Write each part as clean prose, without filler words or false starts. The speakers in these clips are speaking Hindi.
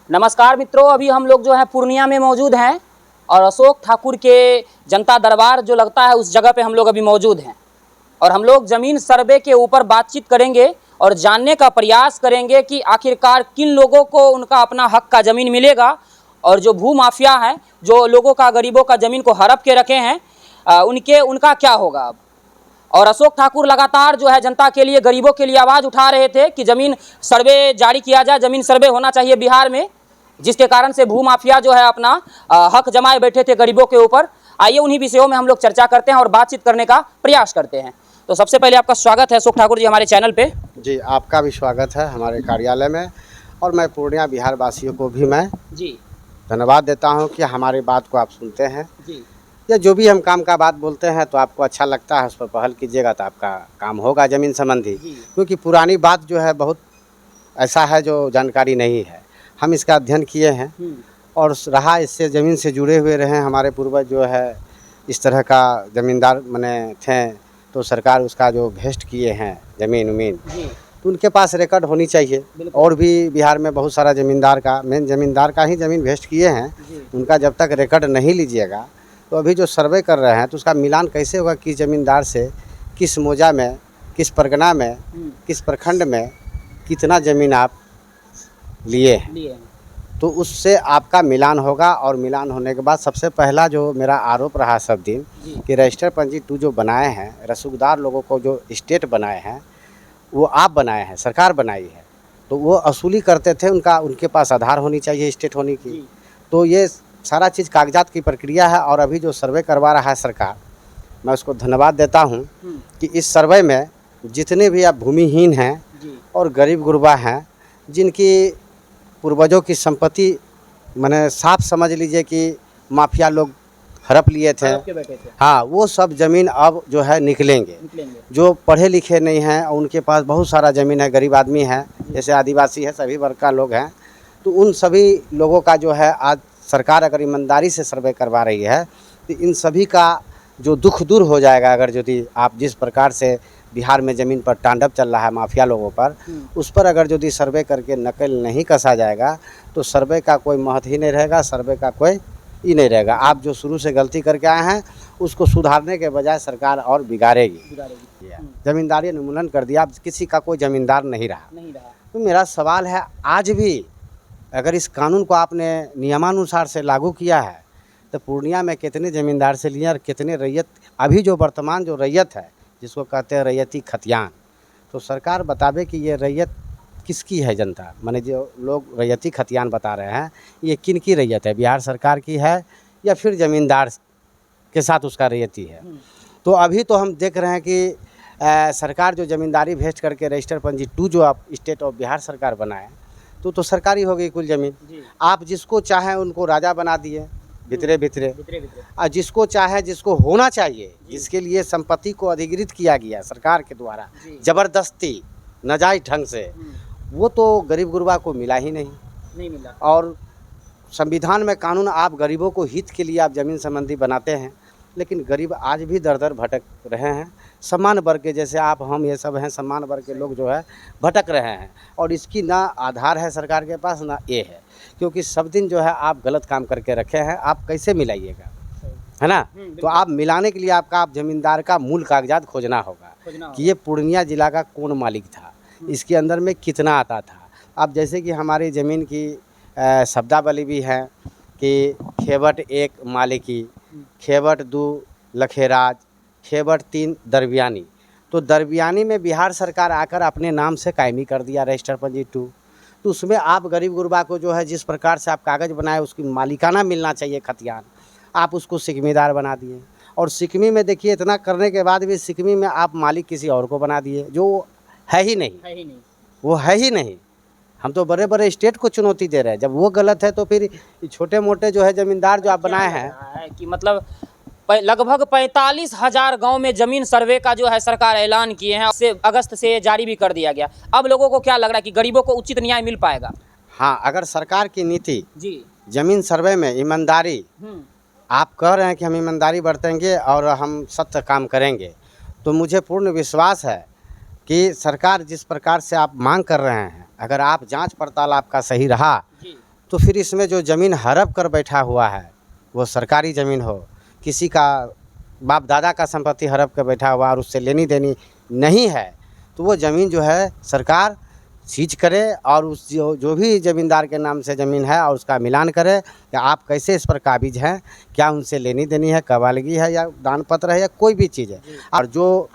नमस्कार मित्रों, अभी हम लोग जो है पूर्णिया में मौजूद हैं और अशोक ठाकुर के जनता दरबार जो लगता है उस जगह पे हम लोग अभी मौजूद हैं और हम लोग ज़मीन सर्वे के ऊपर बातचीत करेंगे और जानने का प्रयास करेंगे कि आखिरकार किन लोगों को उनका अपना हक का ज़मीन मिलेगा और जो भू माफिया हैं, जो लोगों का, गरीबों का ज़मीन को हड़प के रखे हैं, उनका क्या होगा अब। और अशोक ठाकुर लगातार जो है जनता के लिए, गरीबों के लिए आवाज़ उठा रहे थे कि ज़मीन सर्वे जारी किया जाए, ज़मीन सर्वे होना चाहिए बिहार में, जिसके कारण से भू माफिया जो है अपना हक जमाए बैठे थे गरीबों के ऊपर। आइए उन्हीं विषयों में हम लोग चर्चा करते हैं और बातचीत करने का प्रयास करते हैं। तो सबसे पहले आपका स्वागत है अशोक ठाकुर जी हमारे चैनल पे। जी, आपका भी स्वागत है हमारे कार्यालय में। और मैं पूर्णिया बिहार वासियों को भी मैं जी धन्यवाद देता हूं कि हमारी बात को आप सुनते हैं, जी या जो भी हम काम का बात बोलते हैं तो आपको अच्छा लगता है, उस पर पहल कीजिएगा तो आपका काम होगा ज़मीन संबंधी। क्योंकि पुरानी बात जो है बहुत ऐसा है जो जानकारी नहीं है, हम इसका अध्ययन किए हैं और रहा इससे ज़मीन से जुड़े हुए रहे। हमारे पूर्वज जो है इस तरह का ज़मींदार बने थे, तो सरकार उसका जो भेस्ट किए हैं ज़मीन तो उनके पास रिकॉर्ड होनी चाहिए। और भी बिहार में बहुत सारा ज़मींदार का, मेन ज़मींदार का ही ज़मीन भेस्ट किए हैं, उनका जब तक रिकॉर्ड नहीं लीजिएगा तो अभी जो सर्वे कर रहे हैं तो उसका मिलान कैसे होगा, किस ज़मींदार से, किस मौजा में, किस परगना में, किस प्रखंड में कितना ज़मीन आप लिए हैं, तो उससे आपका मिलान होगा। और मिलान होने के बाद सबसे पहला जो मेरा आरोप रहा सब दिन कि रजिस्टर पंजी 2 जो बनाए हैं, रसूखदार लोगों को जो स्टेट बनाए हैं वो आप बनाए हैं, सरकार बनाई है, तो वो असूली करते थे, उनके पास आधार होनी चाहिए स्टेट होने की। तो ये सारा चीज़ कागजात की प्रक्रिया है। और अभी जो सर्वे करवा रहा है सरकार, मैं उसको धन्यवाद देता हूँ कि इस सर्वे में जितने भी आप भूमिहीन हैं और गरीब गुरबा हैं, जिनकी पूर्वजों की संपत्ति मैंने साफ समझ लीजिए कि माफिया लोग हड़प लिए थे, हाँ, वो सब ज़मीन अब जो है निकलेंगे। जो पढ़े लिखे नहीं हैं और उनके पास बहुत सारा ज़मीन है, गरीब आदमी है, जैसे आदिवासी है, सभी वर्ग का लोग हैं, तो उन सभी लोगों का जो है आज सरकार अगर ईमानदारी से सर्वे करवा रही है तो इन सभी का जो दुख दूर हो जाएगा। अगर यदि आप जिस प्रकार से बिहार में ज़मीन पर तांडव चल रहा है माफिया लोगों पर, उस पर अगर यदि सर्वे करके नकल नहीं कसा जाएगा तो सर्वे का कोई महत्व ही नहीं रहेगा, सर्वे का कोई ही नहीं रहेगा। आप जो शुरू से गलती करके आए हैं उसको सुधारने के बजाय सरकार और बिगाड़ेगी। ज़मींदारी उन्मूलन कर दिया, अब किसी का कोई ज़मींदार नहीं रहा। तो मेरा सवाल है, आज भी अगर इस कानून को आपने नियमानुसार से लागू किया है तो पूर्णिया में कितने ज़मींदार से लिए और कितने रैयत, अभी जो वर्तमान जो रैयत है जिसको कहते हैं रैयती खतियान, तो सरकार बतावे कि ये रैयत किसकी है। जनता माने जो लोग रैयती खतियान बता रहे हैं, ये किन की रैयत है, बिहार सरकार की है या फिर ज़मींदार के साथ उसका रैयती है। तो अभी तो हम देख रहे हैं कि सरकार जो ज़मींदारी भेज करके रजिस्टर पंजी 2 जो आप स्टेट ऑफ बिहार सरकार बनाए तो सरकारी हो गई कुल ज़मीन। आप जिसको चाहें उनको राजा बना दिए भितरे और जिसको चाहे, जिसको होना चाहिए, जिसके लिए संपत्ति को अधिग्रहित किया गया सरकार के द्वारा ज़बरदस्ती नाजायज ढंग से, वो तो गरीब गुरबा को मिला ही नहीं मिला। और संविधान में कानून, आप गरीबों को हित के लिए आप ज़मीन संबंधी बनाते हैं, लेकिन गरीब आज भी दर दर भटक रहे हैं। सम्मान वर्ग के, जैसे आप हम ये सब हैं, सम्मान वर्ग के लोग जो है भटक रहे हैं और इसकी ना आधार है सरकार के पास, ना ये है। क्योंकि सब दिन जो है आप गलत काम करके रखे हैं, आप कैसे मिलाइएगा, है ना। तो आप मिलाने के लिए आप ज़मींदार का मूल कागजात खोजना होगा कि ये पूर्णिया जिला का कौन मालिक था, इसके अंदर में कितना आता था। अब जैसे कि हमारी ज़मीन की शब्दावली भी है कि खेवट 1 मालिकी, खेवट 2 लखेराज, खेवट 3 दरबियानी। तो दरबियानी में बिहार सरकार आकर अपने नाम से कायमी कर दिया रजिस्टर पंजी 2। तो उसमें आप गरीब गुरबा को जो है जिस प्रकार से आप कागज़ बनाए उसकी मालिकाना मिलना चाहिए खतियान, आप उसको सिकमीदार बना दिए। और सिकमी में देखिए, इतना करने के बाद भी सिकमी में आप मालिक किसी और को बना दिए, जो है ही नहीं, वो है ही नहीं। हम तो बड़े बड़े स्टेट को चुनौती दे रहे हैं, जब वो गलत है तो फिर छोटे मोटे जो है ज़मींदार जो आप बनाए हैं कि मतलब लगभग 45,000 गांव में ज़मीन सर्वे का जो है सरकार ऐलान किए हैं, उससे अगस्त से जारी भी कर दिया गया। अब लोगों को क्या लग रहा है कि गरीबों को उचित न्याय मिल पाएगा? हाँ, अगर सरकार की नीति ज़मीन सर्वे में ईमानदारी, आप कह रहे हैं कि हम ईमानदारी बरतेंगे और हम सत्य काम करेंगे, तो मुझे पूर्ण विश्वास है कि सरकार जिस प्रकार से आप मांग कर रहे हैं, अगर आप जांच पड़ताल आपका सही रहा तो फिर इसमें जो ज़मीन हड़प कर बैठा हुआ है, वो सरकारी ज़मीन हो, किसी का बाप दादा का संपत्ति हड़प कर बैठा हुआ और उससे लेनी देनी नहीं है, तो वो ज़मीन जो है सरकार सीज करे और उस जो भी ज़मींदार के नाम से ज़मीन है और उसका मिलान करे कि आप कैसे इस पर काबिज हैं, क्या उनसे लेनी देनी है, कबालगी है या दान पत्र है या कोई भी चीज़ है। और जो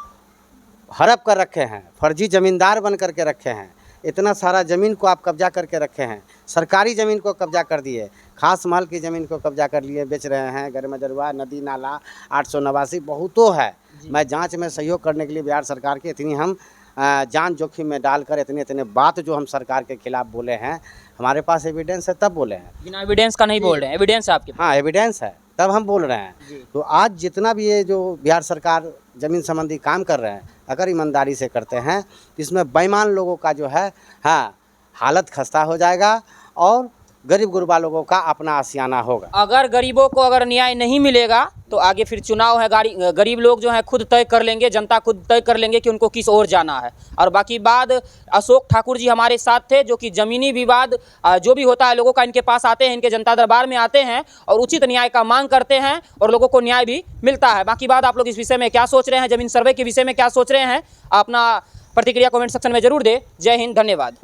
हड़प कर रखे हैं, फर्जी ज़मींदार बन करके रखे हैं, इतना सारा ज़मीन को आप कब्जा करके रखे हैं, सरकारी ज़मीन को कब्जा कर दिए, खास महल की ज़मीन को कब्जा कर लिए, बेच रहे हैं। गरमजरुआ, नदी नाला, 889 बहुतों है। मैं जांच में सहयोग करने के लिए बिहार सरकार की इतनी हम जान जोखिम में डालकर इतने बात जो हम सरकार के खिलाफ बोले हैं, हमारे पास एविडेंस है तब बोले हैं। बिना एविडेंस का नहीं बोल रहे हैं, एविडेंस है आपके पास? हाँ, एविडेंस है तब हम बोल रहे हैं। तो आज जितना भी ये जो बिहार सरकार ज़मीन संबंधी काम कर रहे हैं, अगर ईमानदारी से करते हैं तो इसमें बेईमान लोगों का जो है हालत खस्ता हो जाएगा और गरीब गुरबा लोगों का अपना आशियाना होगा। अगर गरीबों को अगर न्याय नहीं मिलेगा तो आगे फिर चुनाव है, गरीब लोग जो है खुद तय कर लेंगे, जनता खुद तय कर लेंगे कि उनको किस ओर जाना है। और बाकी बात अशोक ठाकुर जी हमारे साथ थे, जो कि ज़मीनी विवाद जो भी होता है लोगों का इनके पास आते हैं, इनके जनता दरबार में आते हैं और उचित न्याय का मांग करते हैं और लोगों को न्याय भी मिलता है। बाकी बात आप लोग इस विषय में क्या सोच रहे हैं, ज़मीन सर्वे के विषय में क्या सोच रहे हैं, अपना प्रतिक्रिया कमेंट सेक्शन में जरूर दें। जय हिंद, धन्यवाद।